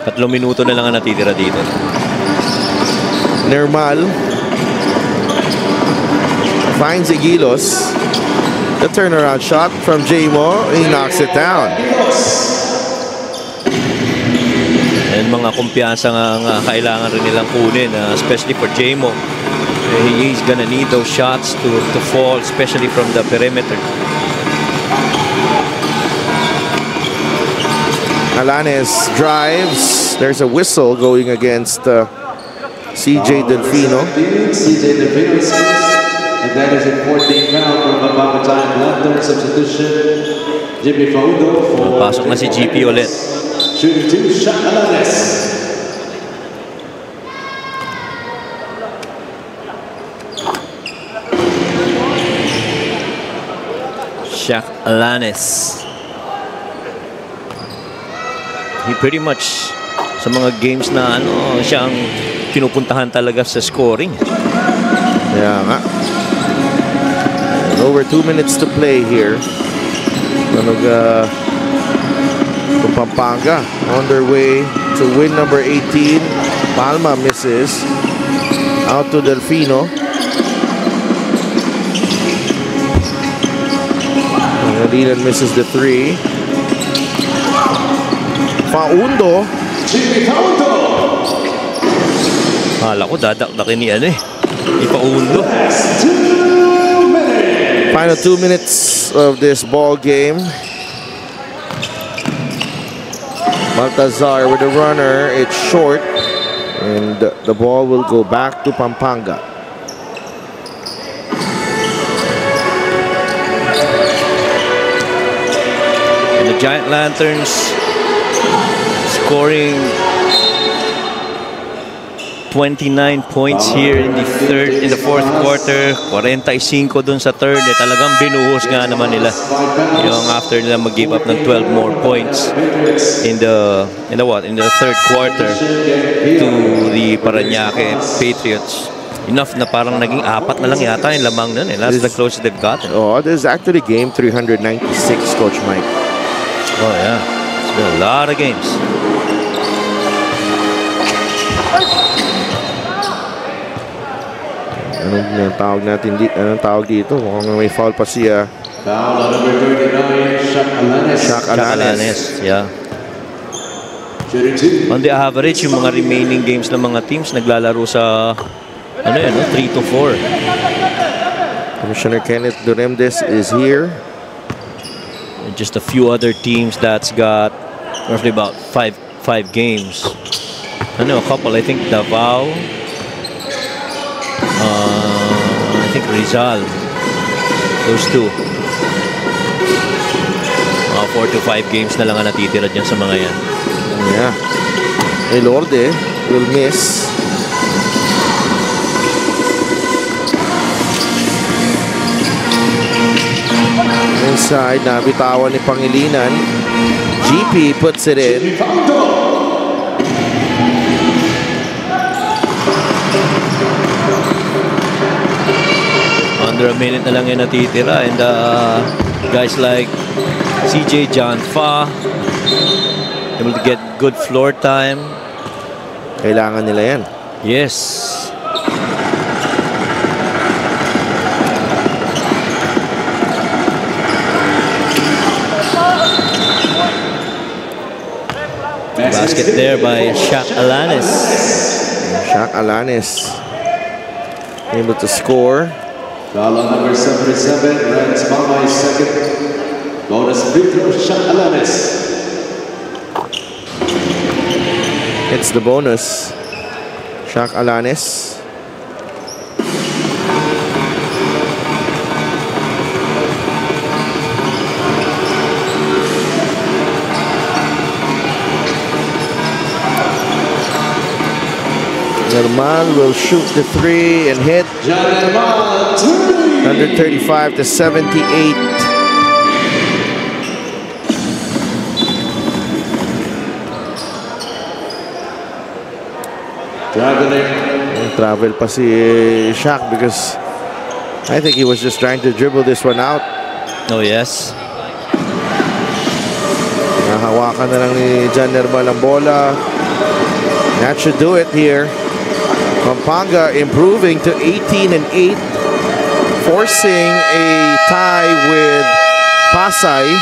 3 minuto na lang ang natitira dito. Nermal finds Igilos. The turnaround shot from J-Mo. He knocks it down. And mga kumpiyansa nga kailangan rin nilang kunin, especially for J-Mo. He's gonna need those shots to fall, especially from the perimeter. Alanes drives. There's a whistle going against CJ Delfino. CJ Delfino is first, and that is a 14 foul from Pampanga Giant Lantern. Substitution, Jimmy Faudo for... Pasok na si GP ulit. Shooting 2, Shaq Alanes. Shaq Alanes. He pretty much sa mga games na siya ang pinupuntahan talaga sa scoring. Yeah, nga. Over 2 minutes to play here. Pampanga on their way to win number 18. Palma misses. Out to Delfino. Alinan misses the 3. Faundo. Jimmy Faudo. Hala ko dadakdakin ni Faundo. Final 2 minutes of this ball game. Baltazar with a runner. It's short. And the ball will go back to Pampanga. And the Giant Lanterns scoring 29 points here in the fourth quarter. 45 dun sa third. Talagang binuhos nga naman nila. Yung after nila mag-give up ng 12 more points in the third quarter to the Parañaque Patriots. Enough na parang naging 4 na lang yata yung lamang nun. That's the closest they've gotten. Oh, this is actually game 396, Coach Mike. Oh yeah, it's been a lot of games. Anong tawag natin anong tawag dito? Mukhang may foul pa siya. Foul on number 39, Shaq Alanes. Shaq Alanes. Yeah. On the average, yung mga remaining games ng mga teams naglalaro sa 3 to 4. Commissioner Kenneth Duremdes is here. And just a few other teams that's got roughly about five games. A couple. I think Davao. I think Rizal. Those two. 4 to 5 games na lang ang natitira dyan sa mga yan. Yeah. Elorde will miss. Inside, nabitawan ni Pangilinan. GP puts it in. Under a minute na lang yung natitira, and guys like CJ John Fa able to get good floor time. Kailangan nila yan. Yes. Basket there by Shaq Alanes. Shaq Alanes able to score. Foul on number 77, Rance Palma is second. Bonus free throw, Shaq Alanes. It's the bonus. Shaq Alanes. Nermal will shoot the 3 and hit. 135 to 78. Travel pa si Shaq because I think he was just trying to dribble this one out. Oh yes. Nahawakan na lang ni John Nermal ang bola. That should do it here. Pampanga improving to 18-8, forcing a tie with Pasay.